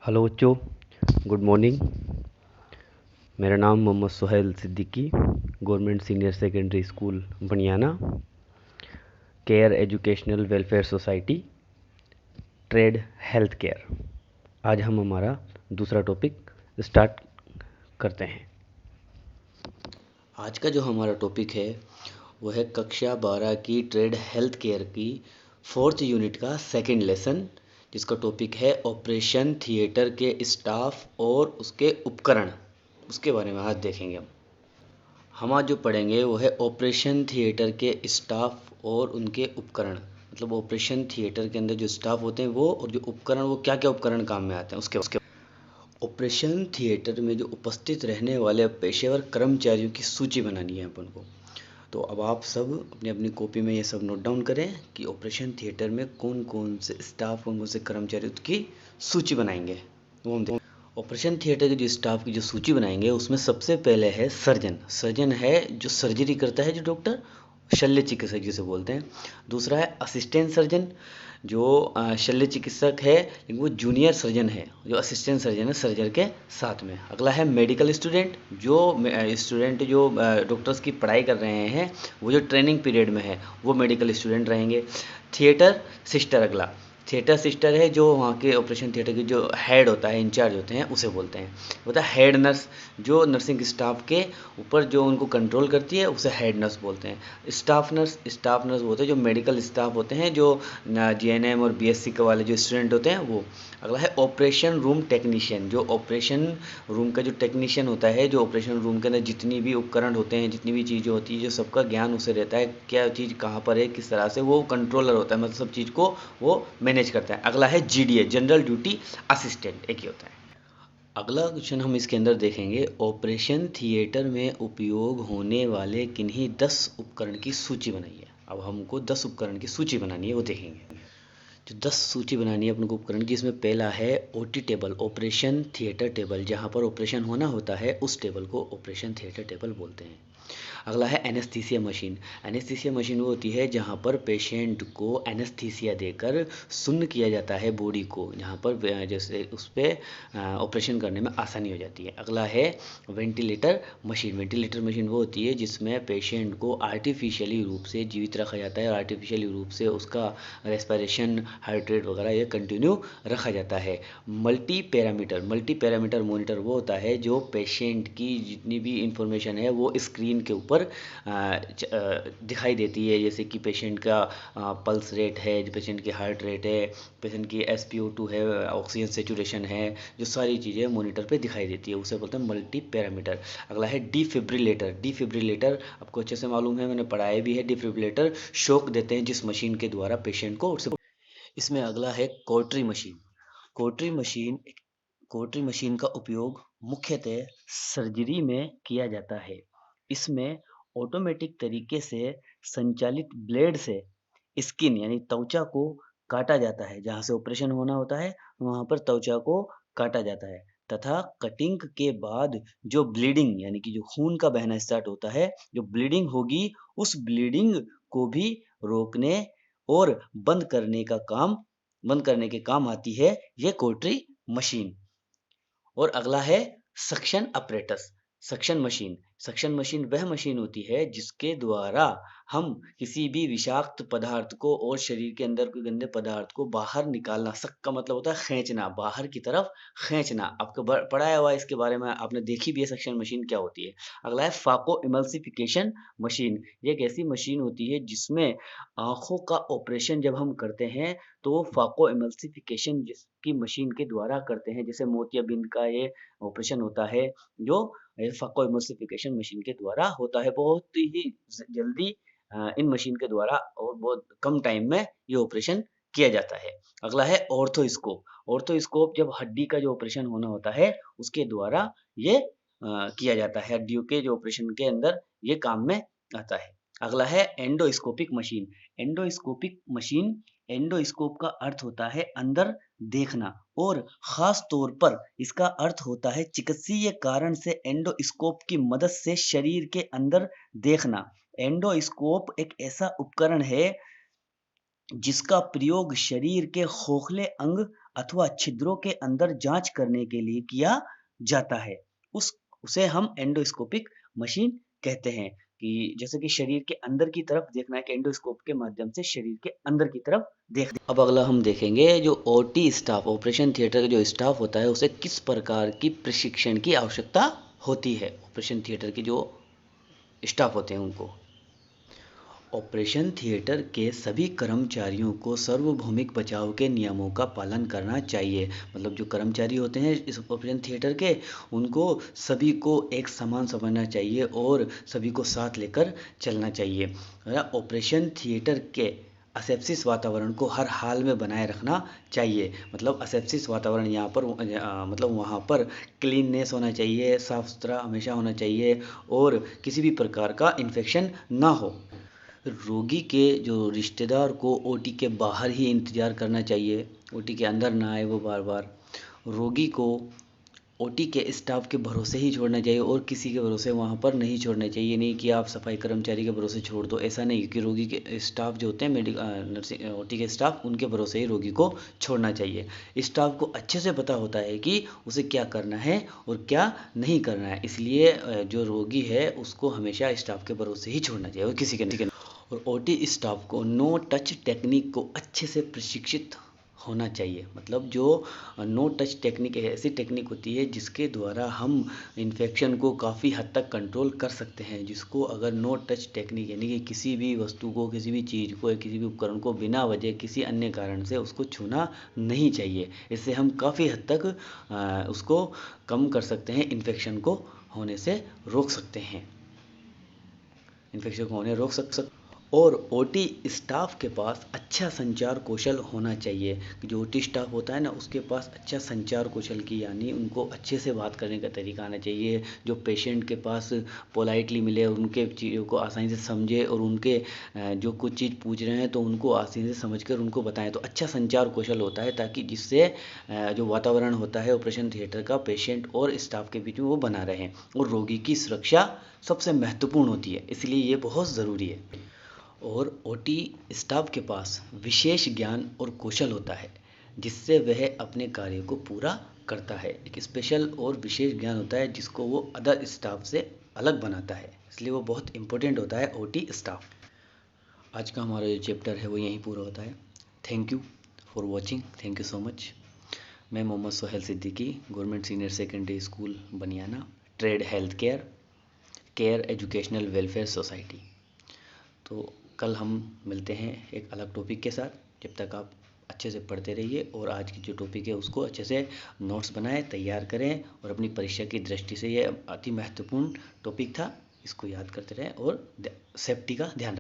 Hello बच्चों, good morning. मेरा नाम Mohammad Suhel Siddiqui, government senior secondary school Baniyana, care educational welfare society, trade health care. आज हम हमारा दूसरा टॉपिक स्टार्ट करते हैं। आज का जो हमारा टॉपिक है वो है कक्षा 12 की ट्रेड हेल्थ केयर की 4th यूनिट का सेकंड लेसन, जिसका टॉपिक है ऑपरेशन थिएटर के स्टाफ और उसके उपकरण। उसके बारे में आज देखेंगे हम आज जो पढ़ेंगे वो है ऑपरेशन थिएटर के स्टाफ और उनके उपकरण। मतलब ऑपरेशन थिएटर के अंदर जो स्टाफ होते हैं वो, और जो उपकरण, वो क्या क्या उपकरण काम में आते हैं उसके ऑपरेशन थिएटर में जो उपस्थित रहने वाले पेशेवर कर्मचारियों की सूची बनानी है अपन को। तो अब आप सब अपनी अपनी कॉपी में ये सब नोट डाउन करें कि ऑपरेशन थिएटर में कौन कौन से स्टाफ, कौन कौन से कर्मचारियों की सूची बनाएंगे। वो हम ऑपरेशन थिएटर के जो स्टाफ की जो सूची बनाएंगे उसमें सबसे पहले है सर्जन। सर्जन है जो सर्जरी करता है, जो डॉक्टर शल्य चिकित्सक जिसे बोलते हैं। दूसरा है असिस्टेंट सर्जन, जो शल्य चिकित्सक है लेकिन वो जूनियर सर्जन है, जो असिस्टेंट सर्जन है सर्जन के साथ में। अगला है मेडिकल स्टूडेंट, जो स्टूडेंट जो डॉक्टर्स की पढ़ाई कर रहे हैं, वो जो ट्रेनिंग पीरियड में है वो मेडिकल स्टूडेंट रहेंगे। थिएटर सिस्टर, अगला थिएटर सिस्टर है, जो वहाँ के ऑपरेशन थिएटर की जो हेड होता है, इंचार्ज होते हैं, उसे बोलते हैं। होता है हेड नर्स, जो नर्सिंग स्टाफ के ऊपर जो उनको कंट्रोल करती है उसे हेड नर्स बोलते हैं। स्टाफ नर्स होते हैं जो मेडिकल स्टाफ होते हैं, जो जीएनएम और बीएससी के वाले जो स्टूडेंट होते हैं वो। अगला है ऑपरेशन रूम टेक्नीशियन, जो ऑपरेशन रूम का जो टेक्नीशियन होता है, जो ऑपरेशन रूम के अंदर जितनी भी उपकरण होते हैं, जितनी भी चीज़ें होती है, जो सबका ज्ञान उसे रहता है, क्या चीज़ कहाँ पर है, किस तरह से, वो कंट्रोलर होता है, मतलब सब चीज़ को वो मैनेज करता है। अगला है जीडीए, जनरल ड्यूटी असिस्टेंट, एक ही होता है। अगला क्वेश्चन हम इसके अंदर देखेंगे, ऑपरेशन थिएटर में उपयोग होने वाले किन्हीं 10 उपकरण की सूची बनाइए। अब हमको 10 उपकरण की सूची बनानी है, वो देखेंगे। जो 10 सूची बनानी है अपन को उपकरण की, इसमें पहला है OT table, operation theatre table, जहाँ पर ऑपरेशन होना होता है उस टेबल को ऑपरेशन थिएटर टेबल बोलते हैं। अगला है एनेस्थीसिया मशीन। एनेस्थीसिया मशीन वो होती है जहाँ पर पेशेंट को एनेस्थीसिया देकर सुन्न किया जाता है बॉडी को, जहाँ पर जैसे उस पर ऑपरेशन करने में आसानी हो जाती है। अगला है वेंटिलेटर मशीन। वेंटिलेटर मशीन वो होती है जिसमें पेशेंट को आर्टिफिशियली रूप से जीवित रखा जाता है और आर्टिफिशियली रूप से उसका रेस्पिरेशन, हार्ट रेट वगैरह ये कंटिन्यू रखा जाता है। मल्टी पैरामीटर मॉनिटर वो होता है जो पेशेंट की जितनी भी इंफॉर्मेशन है वो स्क्रीन के ऊपर दिखाई देती है, जैसे कि पेशेंट का पल्स रेट है, पेशेंट की हार्ट रेट है, पेशेंट की SpO2 है, ऑक्सीजन सेचुरेशन है, जो सारी चीज़ें मॉनिटर पे दिखाई देती है, उसे बोलते हैं मल्टी पैरामीटर। अगला है डिफिब्रिलेटर आपको अच्छे से मालूम है, मैंने पढ़ाया भी है। डिफिब्रिलेटर शॉक देते हैं जिस मशीन के द्वारा पेशेंट को। इसमें अगला है कोट्री मशीन। कोट्री मशीन कोट्री मशीन का उपयोग मुख्यतः सर्जरी में किया जाता है। इसमें ऑटोमेटिक तरीके से संचालित ब्लेड से स्किन यानी त्वचा को काटा जाता है। जहाँ से ऑपरेशन होना होता है वहाँ पर त्वचा को काटा जाता है, तथा कटिंग के बाद जो ब्लीडिंग यानी कि जो खून का बहना स्टार्ट होता है, जो ब्लीडिंग होगी उस ब्लीडिंग को भी रोकने और बंद करने के काम आती है ये कोट्री मशीन। और अगला है सक्शन अपरेटस। सक्शन मशीन वह मशीन होती है जिसके द्वारा हम किसी भी विषाक्त पदार्थ को और शरीर के अंदर के गंदे पदार्थ को बाहर निकालना। सक का मतलब होता है खींचना, बाहर की तरफ खींचना। आपको पढ़ाया हुआ है इसके बारे में, आपने देखी भी है सक्शन मशीन क्या होती है। अगला है फाको इमल्सिफिकेशन मशीन। ये एक ऐसी मशीन होती है जिसमें आंखों का ऑपरेशन जब हम करते हैं तो वो फाको इमल्सिफिकेशन जिसकी मशीन के द्वारा करते हैं, जैसे मोतियाबिंद का ये ऑपरेशन होता है जो फाको इमल्सिफिकेशन मशीन के द्वारा होता है। बहुत ही जल्दी इन मशीन के द्वारा और बहुत कम टाइम में ये ऑपरेशन किया जाता है। अगला है ऑर्थोस्कोप। ऑर्थोस्कोप जब हड्डी का जो ऑपरेशन होना होता है उसके द्वारा ये किया जाता है, हड्डियों के जो ऑपरेशन के अंदर ये काम में आता है। अगला है एंडोस्कोपिक मशीन। एंडोस्कोप का अर्थ होता है अंदर देखना, और खास तौर पर इसका अर्थ होता है चिकित्सीय कारण से एंडोस्कोप की मदद से शरीर के अंदर देखना। एंडोस्कोप एक ऐसा उपकरण है जिसका प्रयोग शरीर के खोखले अंग अथवा छिद्रों के अंदर जांच करने के लिए किया जाता है। उसे हम एंडोस्कोपिक मशीन कहते हैं कि जैसे कि शरीर के अंदर की तरफ देखना है कि एंडोस्कोप के माध्यम से शरीर के अंदर की तरफ देख। अब अगला हम देखेंगे जो ओटी स्टाफ, ऑपरेशन थिएटर का जो स्टाफ होता है, उसे किस प्रकार की प्रशिक्षण की आवश्यकता होती है। ऑपरेशन थिएटर के जो स्टाफ होते हैं उनको, ऑपरेशन थिएटर के सभी कर्मचारियों को सार्वभौमिक बचाव के नियमों का पालन करना चाहिए। मतलब जो कर्मचारी होते हैं इस ऑपरेशन थिएटर के, उनको सभी को एक समान समझना चाहिए और सभी को साथ लेकर चलना चाहिए। ऑपरेशन थिएटर के असेप्सिस वातावरण को हर हाल में बनाए रखना चाहिए। मतलब असेप्सिस वातावरण यहाँ पर मतलब वहाँ पर क्लीननेस होना चाहिए, साफ सुथरा हमेशा होना चाहिए और किसी भी प्रकार का इन्फेक्शन ना हो। रोगी के जो रिश्तेदार को ओटी के बाहर ही इंतज़ार करना चाहिए, ओटी के अंदर ना आए वो बार बार। रोगी को ओटी के स्टाफ के भरोसे ही छोड़ना चाहिए और किसी के भरोसे वहाँ पर नहीं छोड़ना चाहिए। नहीं कि आप सफाई कर्मचारी के भरोसे छोड़ दो, ऐसा नहीं, क्योंकि रोगी के स्टाफ जो होते हैं नर्सिंग ओटी के स्टाफ, उनके भरोसे ही रोगी को छोड़ना चाहिए। स्टाफ को अच्छे से पता होता है कि उसे क्या करना है और क्या नहीं करना है, इसलिए जो रोगी है उसको हमेशा स्टाफ के भरोसे ही छोड़ना चाहिए और किसी के। और ओटी स्टाफ को नो टच टेक्निक को अच्छे से प्रशिक्षित होना चाहिए। मतलब जो नो टच टेक्निक है, ऐसी टेक्निक होती है जिसके द्वारा हम इन्फेक्शन को काफ़ी हद तक कंट्रोल कर सकते हैं। जिसको अगर नो टच टेक्निक यानी कि किसी भी वस्तु को, किसी भी चीज़ को या किसी भी उपकरण को बिना वजह किसी अन्य कारण से उसको छूना नहीं चाहिए। इससे हम काफ़ी हद तक उसको कम कर सकते हैं, इन्फेक्शन को होने से रोक सकते हैं, इन्फेक्शन को होने रोक सकते। और ओटी स्टाफ के पास अच्छा संचार कौशल होना चाहिए। जो ओटी स्टाफ होता है ना, उसके पास अच्छा संचार कौशल की, यानी उनको अच्छे से बात करने का तरीका आना चाहिए। जो पेशेंट के पास पोलाइटली मिले, उनके चीज़ों को आसानी से समझे और उनके जो कुछ चीज़ पूछ रहे हैं तो उनको आसानी से समझकर उनको बताएं। तो अच्छा संचार कौशल होता है, ताकि जिससे जो वातावरण होता है ऑपरेशन थिएटर का पेशेंट और स्टाफ के बीच में वो बना रहे। और रोगी की सुरक्षा सबसे महत्वपूर्ण होती है, इसलिए ये बहुत ज़रूरी है। और ओटी स्टाफ के पास विशेष ज्ञान और कौशल होता है, जिससे वह अपने कार्य को पूरा करता है। एक स्पेशल और विशेष ज्ञान होता है जिसको वो अदर स्टाफ से अलग बनाता है, इसलिए वो बहुत इंपॉर्टेंट होता है ओटी स्टाफ। आज का हमारा जो चैप्टर है वो यहीं पूरा होता है। Thank you for watching, thank you so much. मैं Mohammad Sohel Siddiqui, government senior secondary school Baniyana, trade health care educational welfare society. तो कल हम मिलते हैं एक अलग टॉपिक के साथ। जब तक आप अच्छे से पढ़ते रहिए और आज की जो टॉपिक है उसको अच्छे से नोट्स बनाएं, तैयार करें और अपनी परीक्षा की दृष्टि से ये अति महत्वपूर्ण टॉपिक था, इसको याद करते रहें और सेफ्टी का ध्यान रखें।